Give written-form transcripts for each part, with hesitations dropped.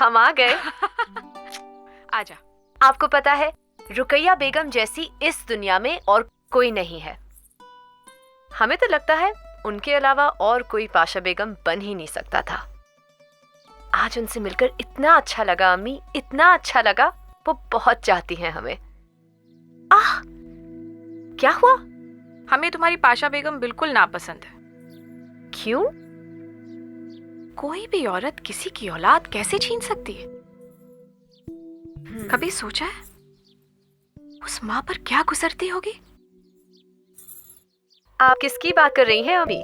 हम आ गए। आजा। आपको पता है, रुकैया बेगम जैसी इस दुनिया में और कोई नहीं है। हमें तो लगता है उनके अलावा और कोई पाशा बेगम बन ही नहीं सकता था। आज उनसे मिलकर इतना अच्छा लगा अम्मी, इतना अच्छा लगा। वो बहुत चाहती हैं हमें। आह, क्या हुआ? हमें तुम्हारी पाशा बेगम बिल्कुल नापसंद है। क्यों? कोई भी औरत किसी की औलाद कैसे छीन सकती है? कभी सोचा है उस माँ पर क्या गुजरती होगी? आप किसकी बात कर रही हैं अम्मी?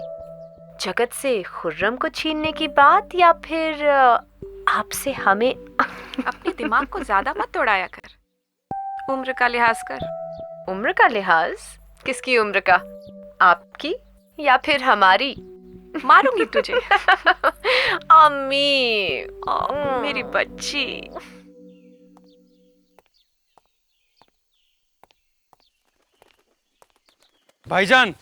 जगत से खुर्रम को छीनने की बात, या फिर आपसे हमें? अपने दिमाग को ज्यादा मत दौड़ाया कर। उम्र का लिहाज कर। उम्र का लिहाज? किसकी उम्र का? आपकी या फिर हमारी? मारूंगी तुझे। अम्मी, मेरी बच्ची। भाईजान,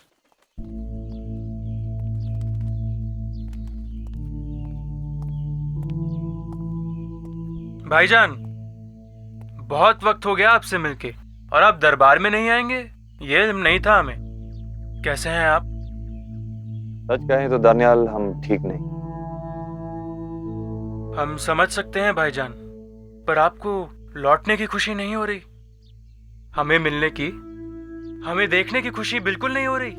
भाईजान, बहुत वक्त हो गया आपसे मिलके, और आप दरबार में नहीं आएंगे, ये नहीं था हमें। कैसे हैं आप? सच कहें तो दानियाल, हम ठीक नहीं। हम समझ सकते हैं भाईजान, पर आपको लौटने की खुशी नहीं हो रही। हमें मिलने की, हमें देखने की खुशी बिल्कुल नहीं हो रही।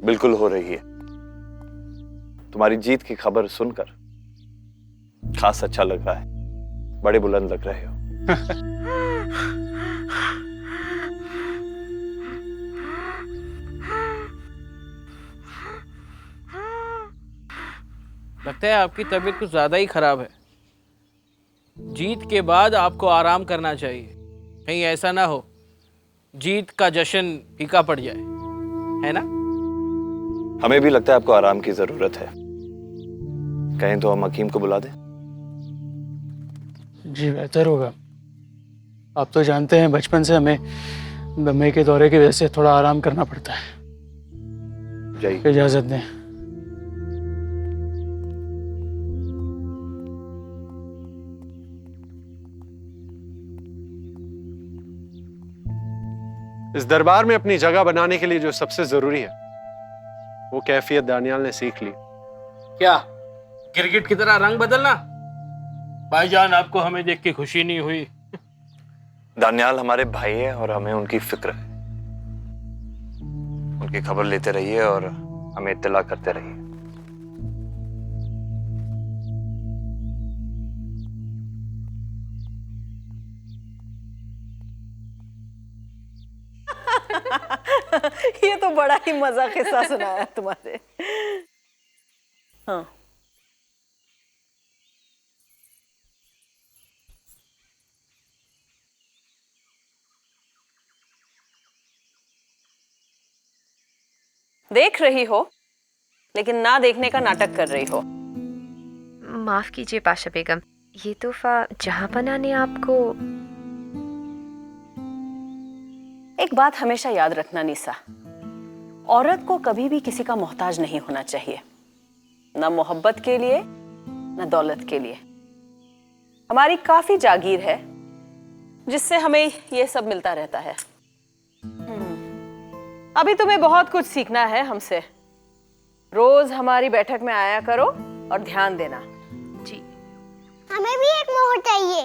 बिल्कुल हो रही है। तुम्हारी जीत की खबर सुनकर खास अच्छा लग रहा है। बड़े बुलंद लग रहे हो। लगता है आपकी तबीयत कुछ ज्यादा ही खराब है। जीत के बाद आपको आराम करना चाहिए। कहीं ऐसा ना हो जीत का जश्न फीका पड़ जाए, है ना? हमें भी लगता है आपको आराम की जरूरत है। कहें तो हम हकीम को बुला दें? जी बेहतर होगा। आप तो जानते हैं बचपन से हमें दमे के दौरे की वजह से थोड़ा आराम करना पड़ता है। जाइए। इजाजत दें। इस दरबार में अपनी जगह बनाने के लिए जो सबसे जरूरी है वो कैफियत दानियाल ने सीख ली। क्या क्रिकेट की तरह रंग बदलना? भाईजान, आपको हमें देख के खुशी नहीं हुई? दानियाल हमारे भाई है और हमें उनकी फिक्र है। उनकी खबर लेते रहिए और हमें इत्तला करते रहिए। ये तो बड़ा ही मजा किस्सा सुनाया तुम्हारे। हाँ, देख रही हो लेकिन ना देखने का नाटक कर रही हो। माफ कीजिए पाशा बेगम, ये तोहफा जहांपना ने आपको। एक बात हमेशा याद रखना निसा, औरत को कभी भी किसी का मोहताज नहीं होना चाहिए, ना मोहब्बत के लिए ना दौलत के लिए। हमारी काफी जागीर है जिससे हमें ये सब मिलता रहता है। अभी तुम्हें बहुत कुछ सीखना है हमसे। रोज हमारी बैठक में आया करो और ध्यान देना। जी। हमें भी एक मोहर चाहिए।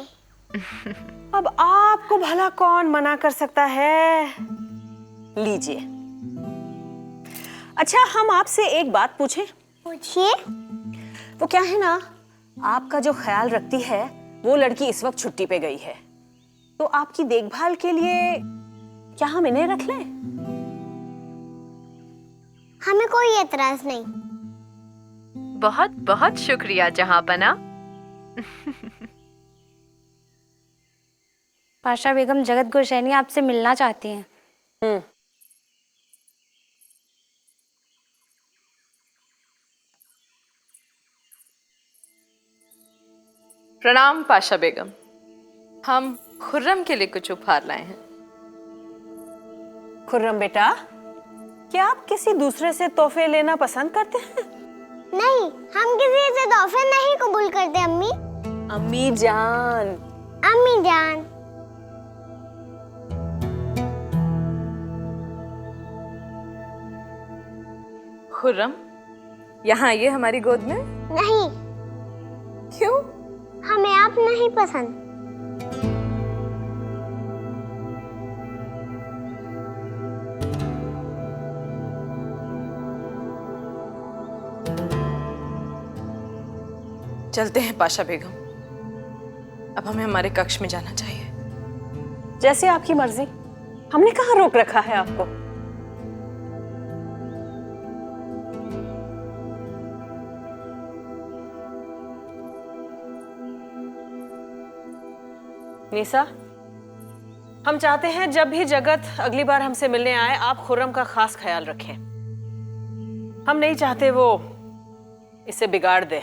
अब आपको भला कौन मना कर सकता है? लीजिए। अच्छा, हम आपसे एक बात पूछें? पूछिए। वो क्या है ना, आपका जो ख्याल रखती है वो लड़की इस वक्त छुट्टी पे गई है, तो आपकी देखभाल के लिए क्या हम इन्हें रख लें? हमें कोई एतराज नहीं। बहुत बहुत शुक्रिया जहांपना। पाशा बेगम, जगत गुरशैनी आपसे मिलना चाहती हैं। प्रणाम पाशा बेगम, हम खुर्रम के लिए कुछ उपहार लाए हैं। खुर्रम बेटा, क्या आप किसी दूसरे से तोहफे लेना पसंद करते हैं? नहीं, हम किसी से तोहफे नहीं कबूल करते अम्मी। अम्मी जान। अम्मी जान। खुर्रम, यहाँ आइए हमारी गोद में। नहीं, क्यों? हमें आप नहीं पसंद। चलते हैं पाशा बेगम, अब हमें हमारे कक्ष में जाना चाहिए। जैसे आपकी मर्जी, हमने कहाँ रोक रखा है आपको। निसा, हम चाहते हैं जब भी जगत अगली बार हमसे मिलने आए आप खुर्रम का खास ख्याल रखें। हम नहीं चाहते वो इसे बिगाड़ दे।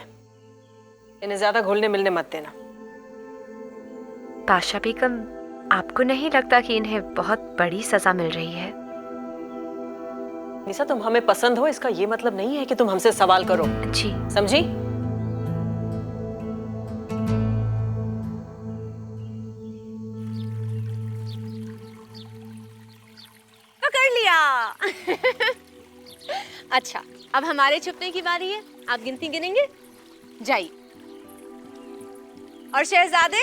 इन्हें ज्यादा घुलने मिलने मत देना। पाशा बेगम, आपको नहीं लगता कि इन्हें बहुत बड़ी सजा मिल रही है? निसा, तुम हमें पसंद हो इसका ये मतलब नहीं है कि तुम हमसे सवाल करो। जी। समझी? पकड़ लिया। अच्छा, अब हमारे छुपने की बारी है। आप गिनती गिनेंगे? जाइए। और शहजादे,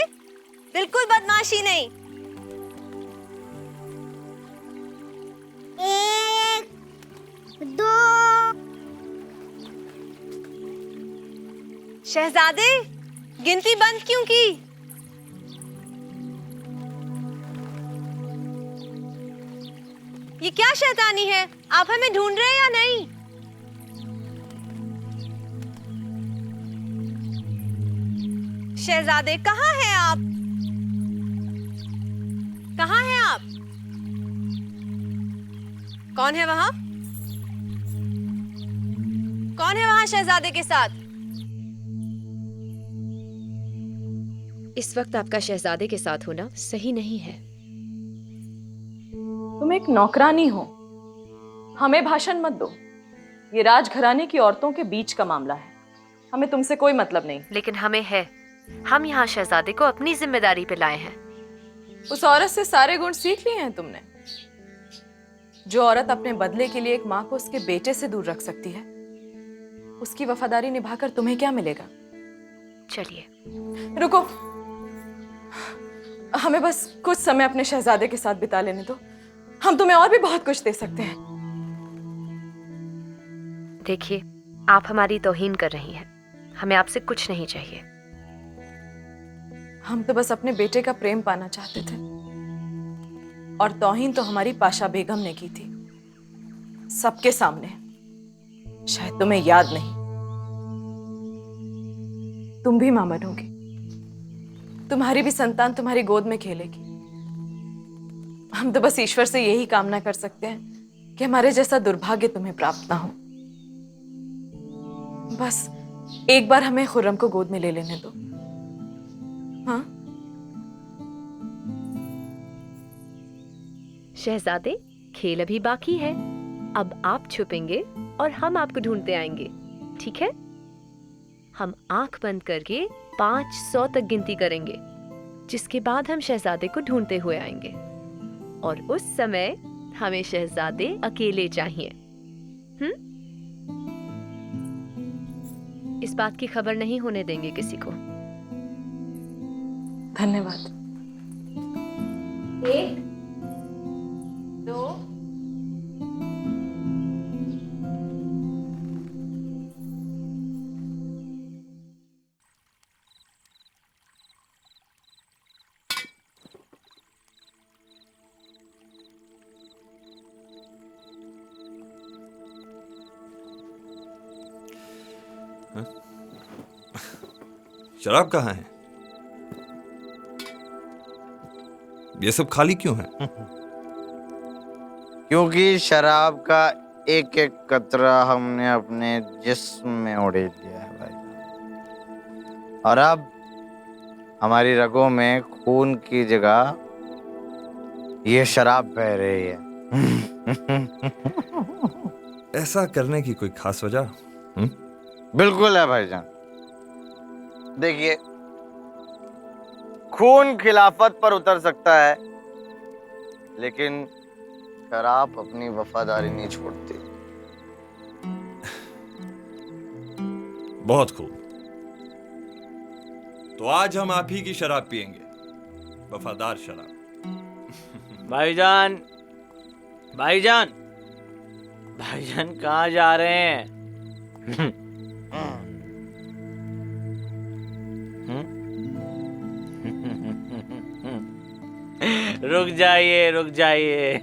बिल्कुल बदमाशी नहीं। 1, 2। शहजादे, गिनती बंद क्यों की? ये क्या शैतानी है? आप हमें ढूंढ रहे हैं या नहीं? शहजादे, कहाँ हैं आप? कहाँ हैं आप? कौन है वहां? कौन है वहां शहजादे के साथ? इस वक्त आपका शहजादे के साथ होना सही नहीं है। तुम एक नौकरानी हो, हमें भाषण मत दो। ये राजघराने की औरतों के बीच का मामला है, हमें तुमसे कोई मतलब नहीं। लेकिन हमें है। हम यहाँ शहजादे को अपनी जिम्मेदारी पे लाए हैं। उस औरत से सारे गुण सीख लिए हैं तुमने? जो औरत अपने बदले के लिए एक माँ को उसके बेटे से दूर रख सकती है, उसकी वफादारी निभाकर तुम्हें क्या मिलेगा? चलिए। रुको, हमें बस कुछ समय अपने शहजादे के साथ बिता लेने दो। हम तुम्हें और भी बहुत कुछ दे सकते हैं। देखिए, आप हमारी तौहीन कर रही हैं। हमें आपसे कुछ नहीं चाहिए। हम तो बस अपने बेटे का प्रेम पाना चाहते थे, और तौहीन तो हमारी पाशा बेगम ने की थी, सबके सामने। शायद तुम्हें याद नहीं। तुम भी मां बनोगी, तुम्हारी भी संतान तुम्हारी गोद में खेलेगी। हम तो बस ईश्वर से यही कामना कर सकते हैं कि हमारे जैसा दुर्भाग्य तुम्हें प्राप्त ना हो। बस एक बार हमें खुर्रम को गोद में ले लेने दो। हाँ? शहजादे, खेल अभी बाकी है। अब आप छुपेंगे और हम आपको ढूंढते आएंगे, ठीक है? हम आंख बंद करके 500 तक गिनती करेंगे, जिसके बाद हम शहजादे को ढूंढते हुए आएंगे। और उस समय हमें शहजादे अकेले चाहिए। इस बात की खबर नहीं होने देंगे किसी को। धन्यवाद। 1, 2। शराब कहाँ है? ये सब खाली क्यों है? क्योंकि शराब का एक एक कतरा हमने अपने जिस्म में उड़ेल दिया है भाई। और अब हमारी रगों में खून की जगह ये शराब बह रही है। ऐसा करने की कोई खास वजह? बिल्कुल है भाईजान। देखिए, खून खिलाफत पर उतर सकता है, लेकिन शराब अपनी वफादारी नहीं छोड़ती। बहुत खूब। तो आज हम आप ही की शराब पिएंगे, वफादार शराब। भाईजान, भाईजान, भाईजान कहाँ जा रहे हैं? रुक जाइए, रुक जाइए।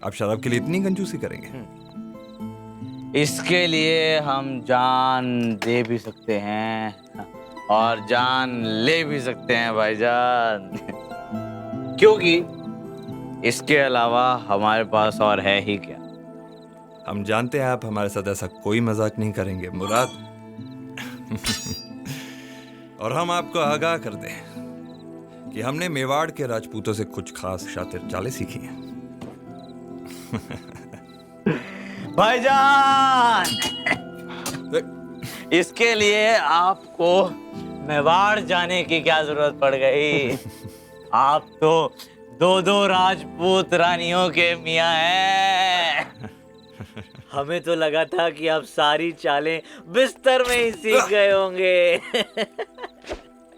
आप शराब के लिए इतनी कंजूसी करेंगे? इसके लिए हम जान दे भी सकते हैं और जान ले भी सकते हैं भाईजान, क्योंकि इसके अलावा हमारे पास और है ही क्या। हम जानते हैं आप हमारे साथ ऐसा कोई मजाक नहीं करेंगे मुराद। और हम आपको आगाह कर दें कि हमने मेवाड़ के राजपूतों से कुछ खास शातिर चालें सीखी हैं। भाईजान, इसके लिए आपको मेवाड़ जाने की क्या जरूरत पड़ गई? आप तो दो दो राजपूत रानियों के मियां हैं। हमें तो लगा था कि आप सारी चालें बिस्तर में ही सीख गए होंगे।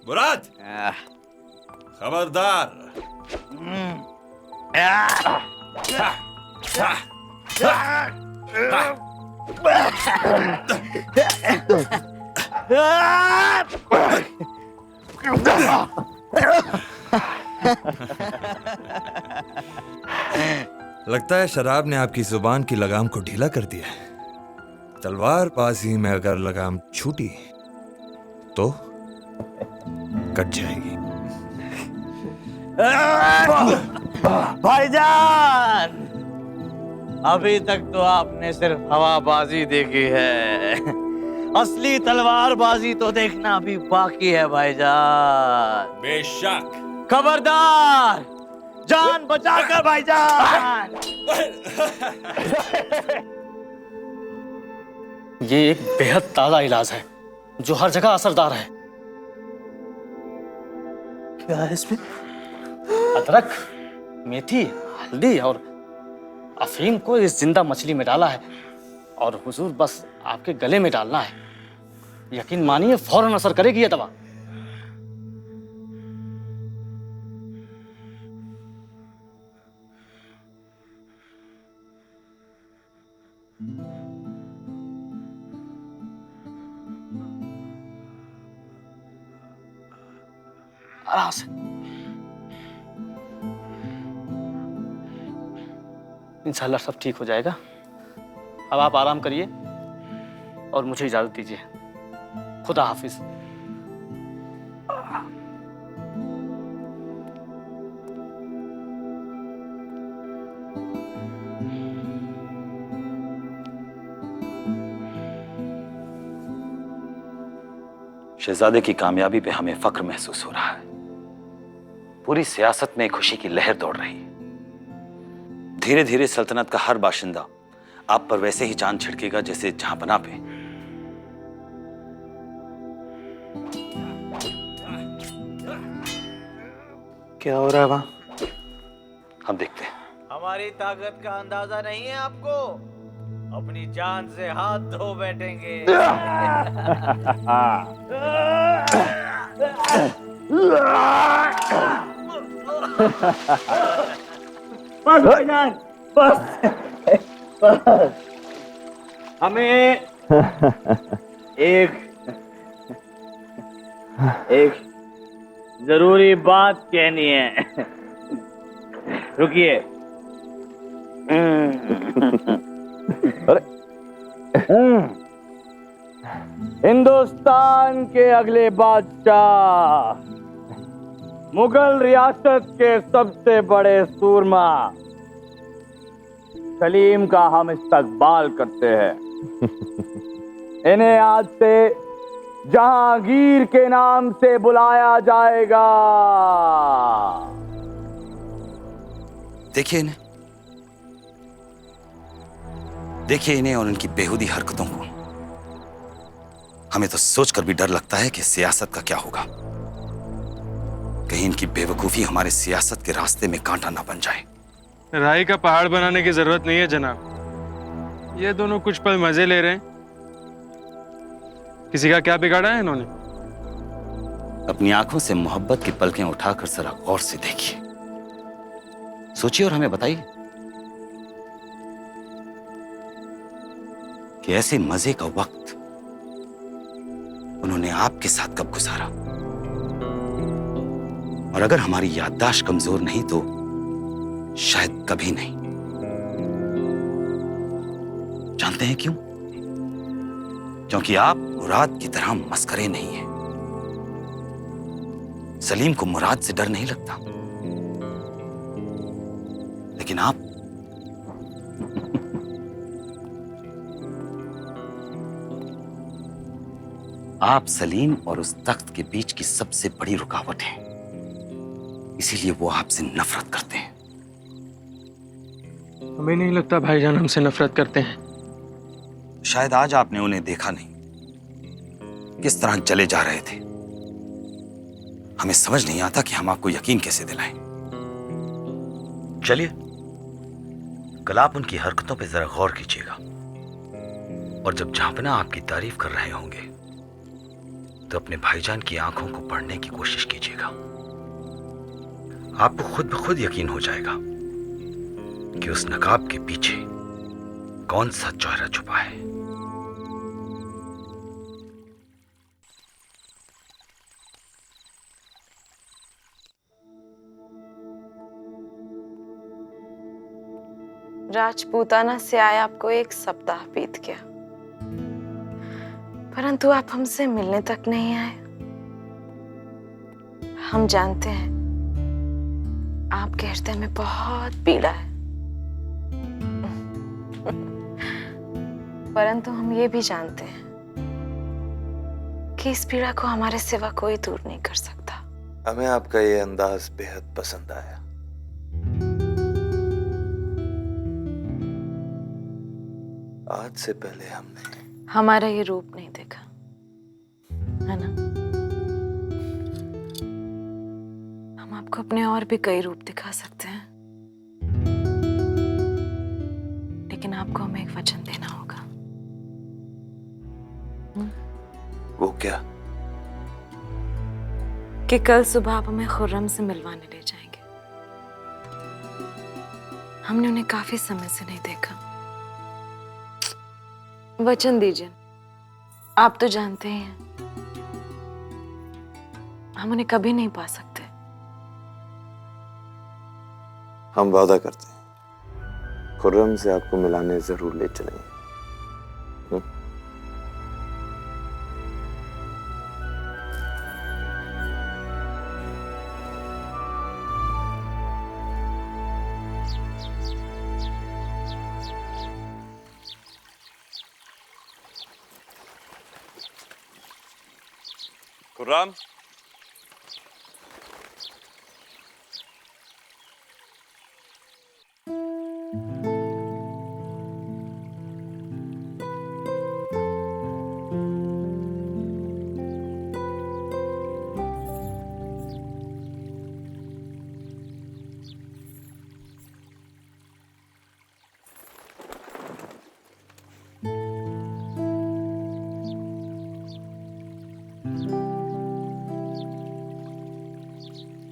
मुराद, खबरदार। लगता है शराब ने आपकी जुबान की लगाम को ढीला कर दिया है। तलवारबाजी में अगर लगाम छूटी तो कट जाएगी। भाईजान, अभी तक तो आपने सिर्फ हवाबाजी देखी है, असली तलवारबाजी तो देखना अभी बाकी है भाईजान। बेशक। खबरदार, जान बचाकर भाईजान। ये एक बेहद ताजा इलाज है जो हर जगह असरदार है। क्या है इसमें? अदरक, मेथी, हल्दी और अफीम को इस जिंदा मछली में डाला है और हुजूर बस आपके गले में डालना है। यकीन मानिए फौरन असर करेगी ये दवा। आराम से। इंशाल्लाह सब ठीक हो जाएगा। अब आप आराम करिए और मुझे इजाजत दीजिए। खुदा हाफिज। शहजादे की कामयाबी पे हमें फख्र महसूस हो रहा है। पूरी सियासत में खुशी की लहर दौड़ रही है। धीरे धीरे सल्तनत का हर बाशिंदा आप पर वैसे ही जान छिड़केगा जैसे जहांपनाह पे। क्या हो रहा है वहां? हम देखते हैं। हमारी ताकत का अंदाजा नहीं है आपको? अपनी जान से हाथ धो बैठेंगे। बस भाईजान, बस। हमें एक जरूरी बात कहनी है। रुकिए। हिंदुस्तान के अगले बादशाह, मुगल रियासत के सबसे बड़े सूरमा सलीम का हम इस्तकबाल करते हैं। इन्हें आज से जहांगीर के नाम से बुलाया जाएगा। देखिए इन्हें और उनकी बेहुदी हरकतों को। हमें तो सोचकर भी डर लगता है कि सियासत का क्या होगा। कहीं इनकी बेवकूफी हमारे सियासत के रास्ते में कांटा ना बन जाए। राई का पहाड़ बनाने की जरूरत नहीं है जनाब। ये दोनों कुछ पल मजे ले रहे हैं। किसी का क्या बिगाड़ा है इन्होंने? अपनी आंखों से मोहब्बत की पलकें उठाकर जरा गौर से देखिए, सोचिए और हमें बताइए कि ऐसे मजे का वक्त उन्होंने आपके साथ कब गुजारा। और अगर हमारी याददाश्त कमजोर नहीं तो शायद कभी नहीं। जानते हैं क्यों? क्योंकि आप मुराद की तरह मस्करे नहीं हैं। सलीम को मुराद से डर नहीं लगता, लेकिन आप सलीम और उस तख्त के बीच की सबसे बड़ी रुकावट हैं। इसीलिए वो आपसे नफरत करते हैं। हमें नहीं लगता भाईजान हमसे नफरत करते हैं। शायद आज आपने उन्हें देखा नहीं, किस तरह चले जा रहे थे। हमें समझ नहीं आता कि हम आपको यकीन कैसे दिलाएं। चलिए, कल आप उनकी हरकतों पर जरा गौर कीजिएगा, और जब झांपना आपकी तारीफ कर रहे होंगे तो अपने भाईजान की आंखों को पढ़ने की कोशिश कीजिएगा। आपको खुद ब खुद यकीन हो जाएगा कि उस नकाब के पीछे कौन सा चेहरा छुपा है। राजपूताना से आए आपको 1 सप्ताह बीत गया, परंतु आप हमसे मिलने तक नहीं आए। हम जानते हैं आपके हृदय में बहुत पीड़ा है, परंतु हम ये भी जानते हैं कि इस पीड़ा को हमारे सिवा कोई दूर नहीं कर सकता। हमें आपका ये अंदाज बेहद पसंद आया। आज से पहले हमने हमारा ये रूप नहीं देखा, है ना? हम आपको अपने और भी कई रूप दिखा सकते हैं, लेकिन आपको हमें एक वचन देना होगा। वो क्या? कि कल सुबह आप हमें खुर्रम से मिलवाने ले जाएंगे। हमने उन्हें काफी समय से नहीं देखा। वचन दीजिए। आप तो जानते ही हैं हम उन्हें कभी नहीं पा सकते। हम वादा करते हैं खुर्रम से आपको मिलाने जरूर ले चलेंगे। खुर्रम,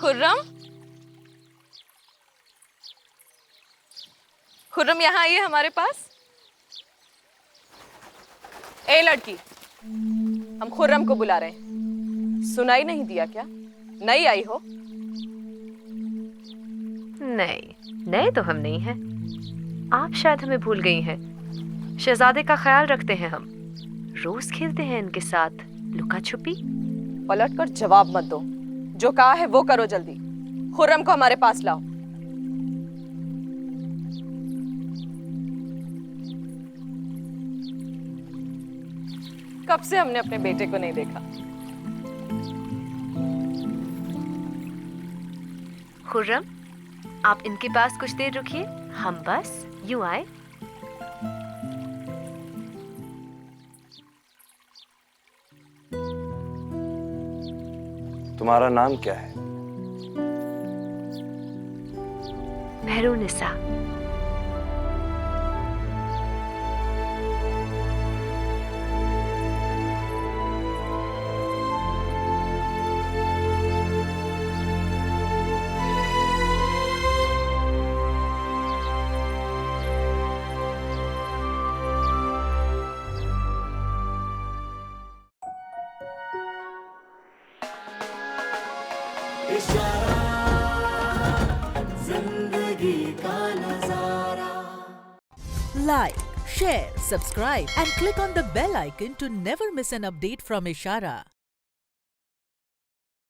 खुर्रम, खुर्रम यहाँ आइए हमारे पास। ए लड़की, हम खुर्रम को बुला रहे हैं। सुनाई नहीं दिया क्या? नई आई हो? नहीं तो हम नहीं हैं। आप शायद हमें भूल गई हैं। शहजादे का ख्याल रखते हैं हम। रोज खेलते हैं इनके साथ लुका छुपी। पलट कर जवाब मत दो। जो कहा है वो करो जल्दी। खुर्रम को हमारे पास लाओ। कब से हमने अपने बेटे को नहीं देखा। खुर्रम, आप इनके पास कुछ देर रुकिए। हम बस यूं आए। तुम्हारा नाम क्या है? Mehrunnisa. Like, share, subscribe and click on the bell icon to never miss an update from Ishara.